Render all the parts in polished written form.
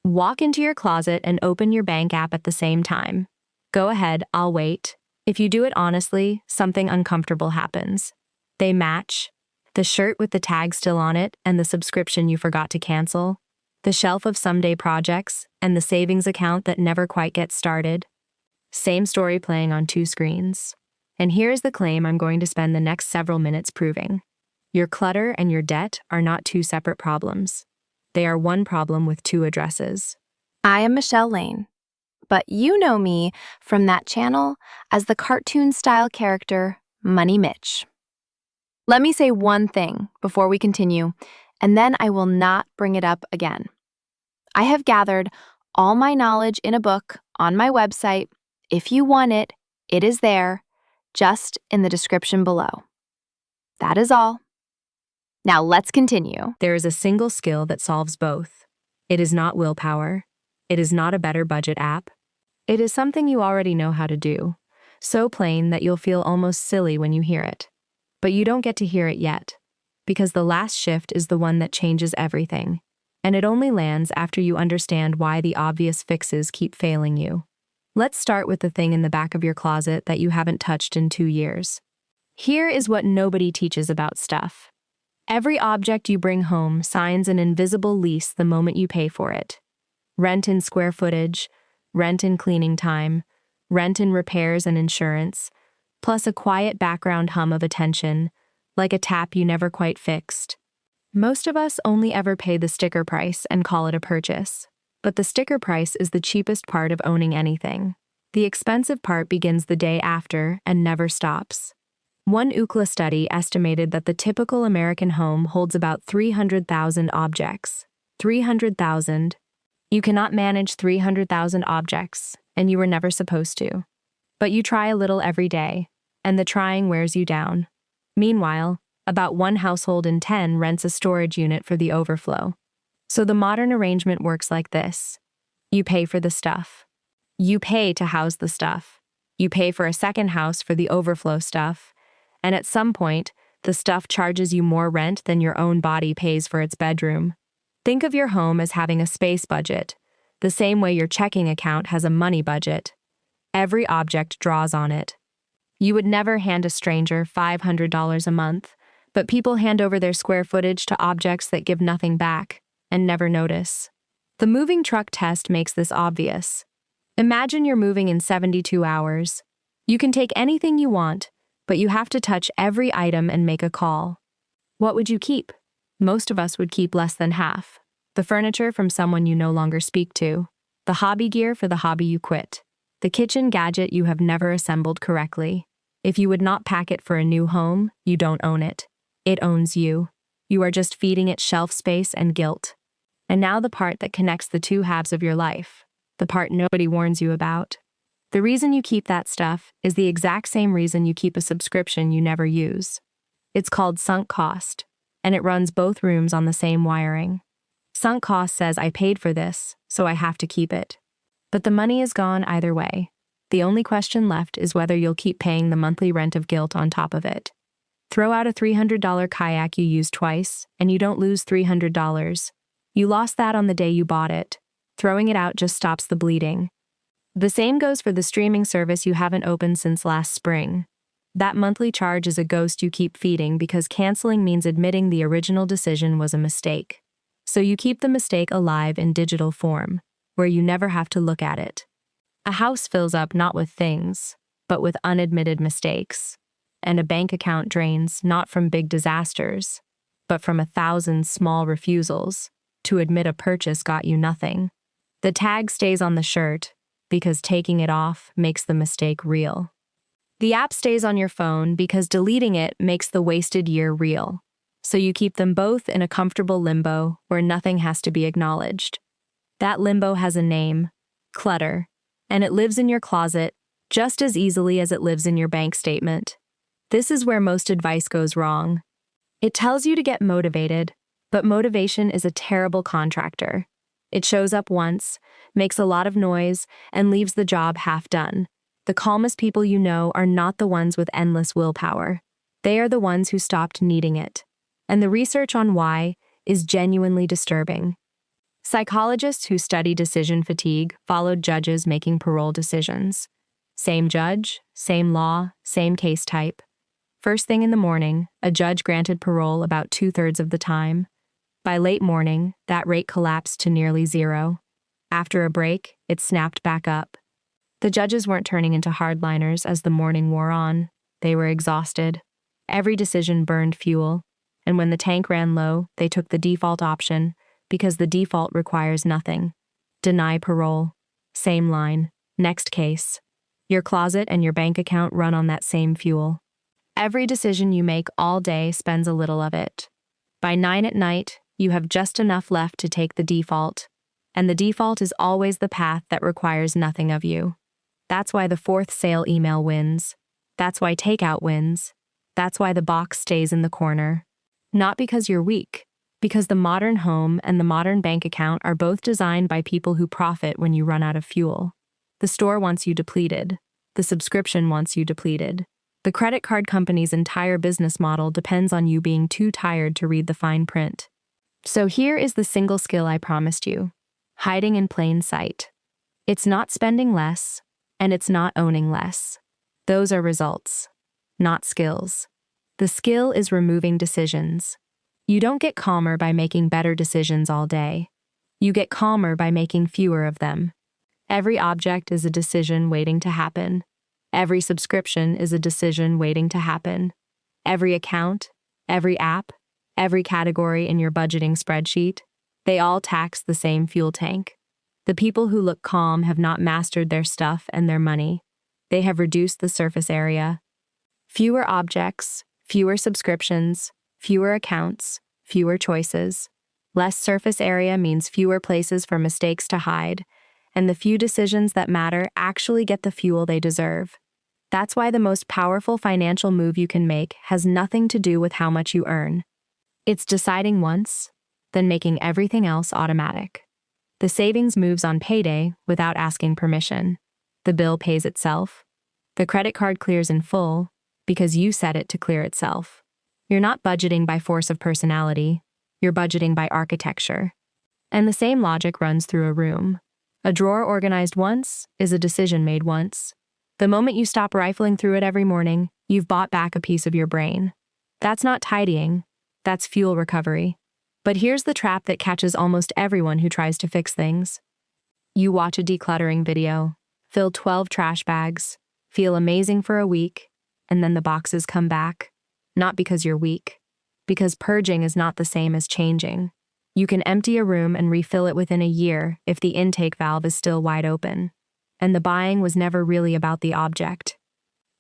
Walk into your closet and open your bank app at the same time. Go ahead, I'll wait. If you do it honestly, something uncomfortable happens. They match. The shirt with the tag still on it and the subscription you forgot to cancel. The shelf of someday projects and the savings account that never quite gets started. Same story playing on two screens. And here's the claim I'm going to spend the next several minutes proving. Your clutter and your debt are not two separate problems. They are one problem with two addresses. I am Michelle Lane, but you know me from that channel as the cartoon-style character Money Mitch. Let me say one thing before we continue, and then I will not bring it up again. I have gathered all my knowledge in a book on my website. If you want it, it is there, just in the description below. That is all. Now let's continue. There is a single skill that solves both. It is not willpower. It is not a better budget app. It is something you already know how to do, so plain that you'll feel almost silly when you hear it. But you don't get to hear it yet, because the last shift is the one that changes everything, and it only lands after you understand why the obvious fixes keep failing you. Let's start with the thing in the back of your closet that you haven't touched in 2 years. Here is what nobody teaches about stuff. Every object you bring home signs an invisible lease the moment you pay for it. Rent in square footage, rent in cleaning time, rent in repairs and insurance, plus a quiet background hum of attention, like a tap you never quite fixed. Most of us only ever pay the sticker price and call it a purchase. But the sticker price is the cheapest part of owning anything. The expensive part begins the day after and never stops. One Ookla study estimated that the typical American home holds about 300,000 objects. 300,000. You cannot manage 300,000 objects, and you were never supposed to. But you try a little every day, and the trying wears you down. Meanwhile, about 1 household in 10 rents a storage unit for the overflow. So the modern arrangement works like this. You pay for the stuff. You pay to house the stuff. You pay for a second house for the overflow stuff. And at some point, the stuff charges you more rent than your own body pays for its bedroom. Think of your home as having a space budget, the same way your checking account has a money budget. Every object draws on it. You would never hand a stranger $500 a month, but people hand over their square footage to objects that give nothing back and never notice. The moving truck test makes this obvious. Imagine you're moving in 72 hours. You can take anything you want, but you have to touch every item and make a call. What would you keep? Most of us would keep less than half. The furniture from someone you no longer speak to. The hobby gear for the hobby you quit. The kitchen gadget you have never assembled correctly. If you would not pack it for a new home, you don't own it. It owns you. You are just feeding it shelf space and guilt. And now the part that connects the two halves of your life. The part nobody warns you about. The reason you keep that stuff is the exact same reason you keep a subscription you never use. It's called sunk cost, and it runs both rooms on the same wiring. Sunk cost says I paid for this, so I have to keep it. But the money is gone either way. The only question left is whether you'll keep paying the monthly rent of guilt on top of it. Throw out a $300 kayak you used twice, and you don't lose $300. You lost that on the day you bought it. Throwing it out just stops the bleeding. The same goes for the streaming service you haven't opened since last spring. That monthly charge is a ghost you keep feeding because canceling means admitting the original decision was a mistake. So you keep the mistake alive in digital form, where you never have to look at it. A house fills up not with things, but with unadmitted mistakes. And a bank account drains not from big disasters, but from 1,000 small refusals to admit a purchase got you nothing. The tag stays on the shirt because taking it off makes the mistake real. The app stays on your phone because deleting it makes the wasted year real. So you keep them both in a comfortable limbo where nothing has to be acknowledged. That limbo has a name, Clutter, and it lives in your closet just as easily as it lives in your bank statement. This is where most advice goes wrong. It tells you to get motivated, but motivation is a terrible contractor. It shows up once, makes a lot of noise, and leaves the job half done. The calmest people you know are not the ones with endless willpower. They are the ones who stopped needing it. And the research on why is genuinely disturbing. Psychologists who study decision fatigue followed judges making parole decisions. Same judge, same law, same case type. First thing in the morning, a judge granted parole about 2/3 of the time. By late morning, that rate collapsed to nearly zero. After a break, it snapped back up. The judges weren't turning into hardliners as the morning wore on. They were exhausted. Every decision burned fuel, and when the tank ran low, they took the default option, because the default requires nothing. Deny parole. Same line. Next case. Your closet and your bank account run on that same fuel. Every decision you make all day spends a little of it. By 9 at night, you have just enough left to take the default, and the default is always the path that requires nothing of you. That's why the fourth sale email wins. That's why takeout wins. That's why the box stays in the corner. Not because you're weak, because the modern home and the modern bank account are both designed by people who profit when you run out of fuel. The store wants you depleted. The subscription wants you depleted. The credit card company's entire business model depends on you being too tired to read the fine print. So here is the single skill I promised you. Hiding in plain sight. It's not spending less, and it's not owning less. Those are results, not skills. The skill is removing decisions. You don't get calmer by making better decisions all day. You get calmer by making fewer of them. Every object is a decision waiting to happen. Every subscription is a decision waiting to happen. Every account, every app, every category in your budgeting spreadsheet, they all tax the same fuel tank. The people who look calm have not mastered their stuff and their money. They have reduced the surface area. Fewer objects, fewer subscriptions, fewer accounts, fewer choices. Less surface area means fewer places for mistakes to hide, and the few decisions that matter actually get the fuel they deserve. That's why the most powerful financial move you can make has nothing to do with how much you earn. It's deciding once, then making everything else automatic. The savings moves on payday without asking permission. The bill pays itself. The credit card clears in full because you set it to clear itself. You're not budgeting by force of personality. You're budgeting by architecture. And the same logic runs through a room. A drawer organized once is a decision made once. The moment you stop rifling through it every morning, you've bought back a piece of your brain. That's not tidying. That's fuel recovery. But here's the trap that catches almost everyone who tries to fix things. You watch a decluttering video, fill 12 trash bags, feel amazing for a week, and then the boxes come back. Not because you're weak. Because purging is not the same as changing. You can empty a room and refill it within a year if the intake valve is still wide open. And the buying was never really about the object.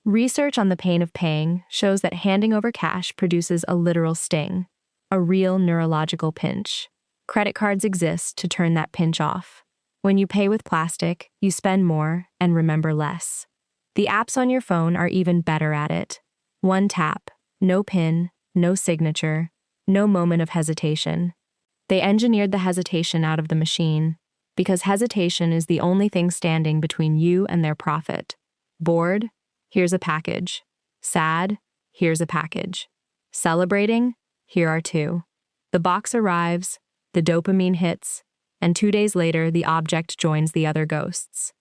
Research on the pain of paying shows that handing over cash produces a literal sting, a real neurological pinch. Credit cards exist to turn that pinch off. When you pay with plastic, you spend more and remember less. The apps on your phone are even better at it. One tap, no PIN, no signature, no moment of hesitation. They engineered the hesitation out of the machine, because hesitation is the only thing standing between you and their profit. Bored? Here's a package. Sad? Here's a package. Celebrating? Here are two. The box arrives, the dopamine hits, and 2 days later the object joins the other ghosts.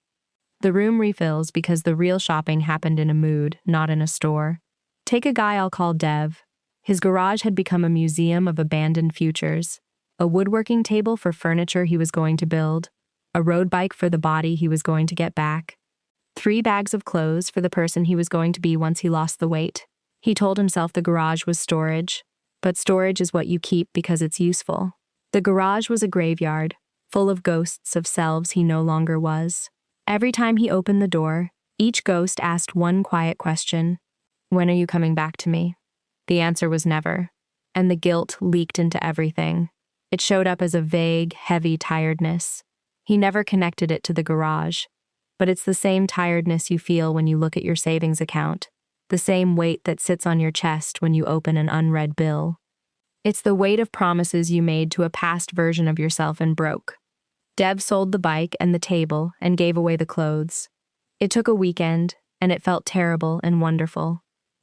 The room refills because the real shopping happened in a mood, not in a store. Take a guy I'll call Dev. His garage had become a museum of abandoned futures. A woodworking table for furniture he was going to build, a road bike for the body he was going to get back, 3 bags of clothes for the person he was going to be once he lost the weight. He told himself the garage was storage, but storage is what you keep because it's useful. The garage was a graveyard, full of ghosts of selves he no longer was. Every time he opened the door, each ghost asked one quiet question: "When are you coming back to me?" The answer was never, and the guilt leaked into everything. It showed up as a vague, heavy tiredness. He never connected it to the garage, but it's the same tiredness you feel when you look at your savings account, the same weight that sits on your chest when you open an unread bill. It's the weight of promises you made to a past version of yourself and broke. Dev sold the bike and the table and gave away the clothes. It took a weekend, and it felt terrible and wonderful.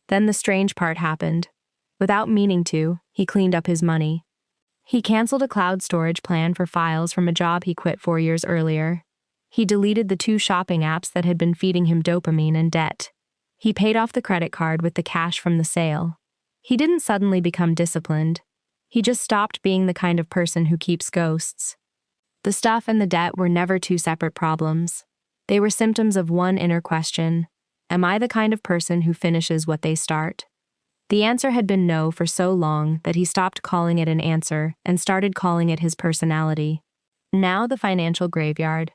Then the strange part happened. Without meaning to, he cleaned up his money. He canceled a cloud storage plan for files from a job he quit 4 years earlier. He deleted the 2 shopping apps that had been feeding him dopamine and debt. He paid off the credit card with the cash from the sale. He didn't suddenly become disciplined. He just stopped being the kind of person who keeps ghosts. The stuff and the debt were never 2 separate problems. They were symptoms of one inner question: am I the kind of person who finishes what they start? The answer had been no for so long that he stopped calling it an answer and started calling it his personality. Now the financial graveyard,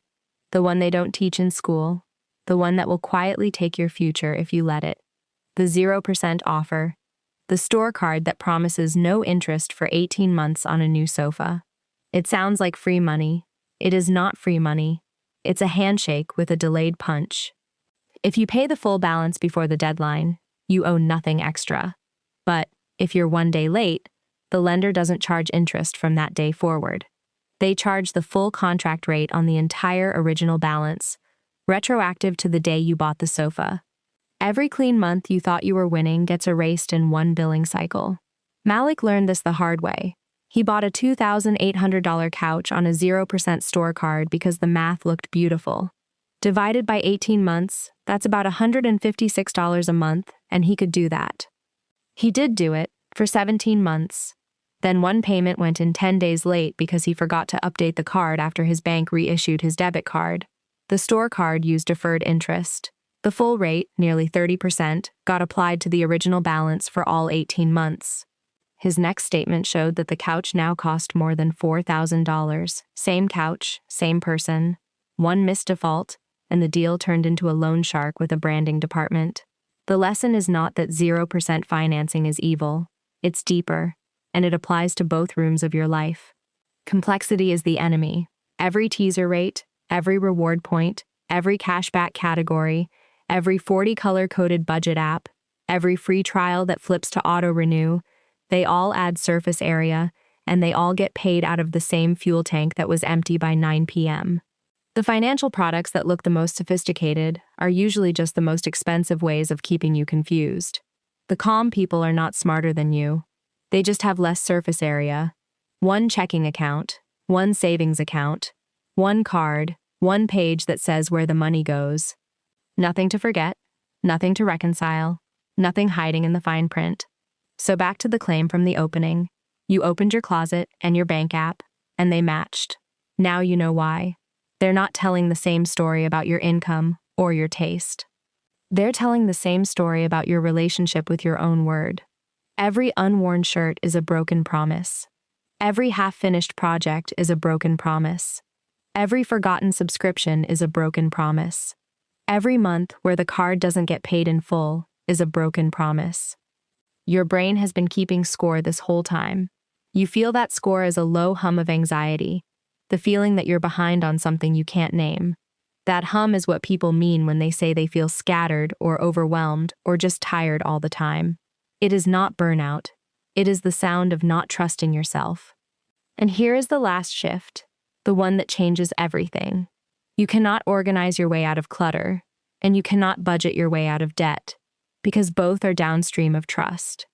the one they don't teach in school, the one that will quietly take your future if you let it, the 0% offer, the store card that promises no interest for 18 months on a new sofa. It sounds like free money. It is not free money. It's a handshake with a delayed punch. If you pay the full balance before the deadline, you owe nothing extra. But if you're 1 day late, the lender doesn't charge interest from that day forward. They charge the full contract rate on the entire original balance, retroactive to the day you bought the sofa. Every clean month you thought you were winning gets erased in one billing cycle. Malik learned this the hard way. He bought a $2,800 couch on a 0% store card because the math looked beautiful. Divided by 18 months, that's about $156 a month, and he could do that. He did do it, for 17 months. Then one payment went in 10 days late because he forgot to update the card after his bank reissued his debit card. The store card used deferred interest. The full rate, nearly 30%, got applied to the original balance for all 18 months. His next statement showed that the couch now cost more than $4,000. Same couch, same person. One missed default, and the deal turned into a loan shark with a branding department. The lesson is not that 0% financing is evil. It's deeper, and it applies to both rooms of your life. Complexity is the enemy. Every teaser rate, every reward point, every cashback category, every 40 color-coded budget app, every free trial that flips to auto-renew, they all add surface area, and they all get paid out of the same fuel tank that was empty by 9 p.m. The financial products that look the most sophisticated are usually just the most expensive ways of keeping you confused. The calm people are not smarter than you. They just have less surface area. One checking account, one savings account, one card, one page that says where the money goes. Nothing to forget, nothing to reconcile, nothing hiding in the fine print. So back to the claim from the opening. You opened your closet and your bank app, and they matched. Now you know why. They're not telling the same story about your income or your taste. They're telling the same story about your relationship with your own word. Every unworn shirt is a broken promise. Every half-finished project is a broken promise. Every forgotten subscription is a broken promise. Every month where the card doesn't get paid in full is a broken promise. Your brain has been keeping score this whole time. You feel that score as a low hum of anxiety, the feeling that you're behind on something you can't name. That hum is what people mean when they say they feel scattered or overwhelmed or just tired all the time. It is not burnout. It is the sound of not trusting yourself. And here is the last shift, the one that changes everything. You cannot organize your way out of clutter, and you cannot budget your way out of debt, because both are downstream of trust.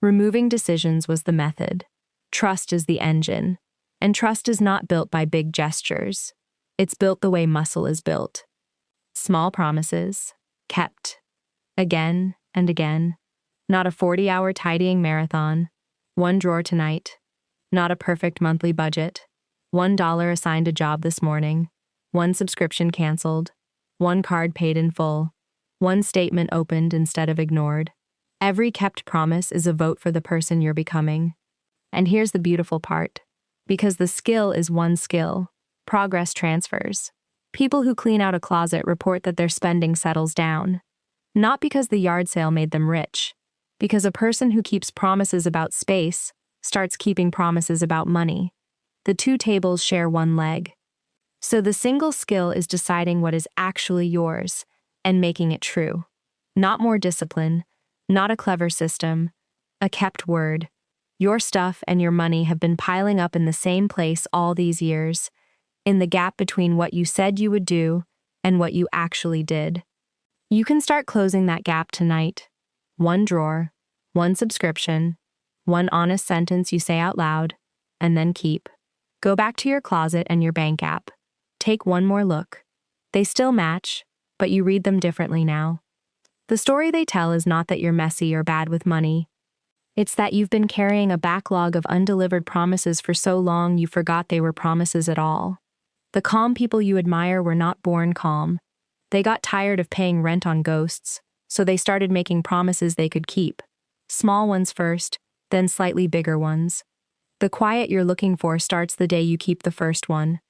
Removing decisions was the method. Trust is the engine. And trust is not built by big gestures. It's built the way muscle is built. Small promises, kept. Again and again. Not a 40-hour tidying marathon. One drawer tonight. Not a perfect monthly budget. $1 assigned a job this morning. One subscription canceled. One card paid in full. One statement opened instead of ignored. Every kept promise is a vote for the person you're becoming. And here's the beautiful part. Because the skill is one skill, progress transfers. People who clean out a closet report that their spending settles down. Not because the yard sale made them rich, because a person who keeps promises about space starts keeping promises about money. The two tables share one leg. So the single skill is deciding what is actually yours and making it true. Not more discipline, not a clever system, a kept word. Your stuff and your money have been piling up in the same place all these years, in the gap between what you said you would do and what you actually did. You can start closing that gap tonight. One drawer, one subscription, one honest sentence you say out loud, and then keep. Go back to your closet and your bank app. Take one more look. They still match, but you read them differently now. The story they tell is not that you're messy or bad with money. It's that you've been carrying a backlog of undelivered promises for so long you forgot they were promises at all. The calm people you admire were not born calm. They got tired of paying rent on ghosts, so they started making promises they could keep. Small ones first, then slightly bigger ones. The quiet you're looking for starts the day you keep the first one.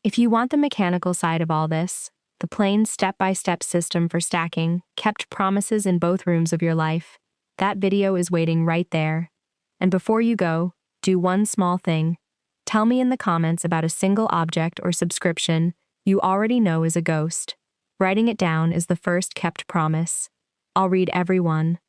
If you want the mechanical side of all this, the plain step-by-step system for stacking kept promises in both rooms of your life, that video is waiting right there. And before you go, do one small thing. Tell me in the comments about a single object or subscription you already know is a ghost. Writing it down is the first kept promise. I'll read every one.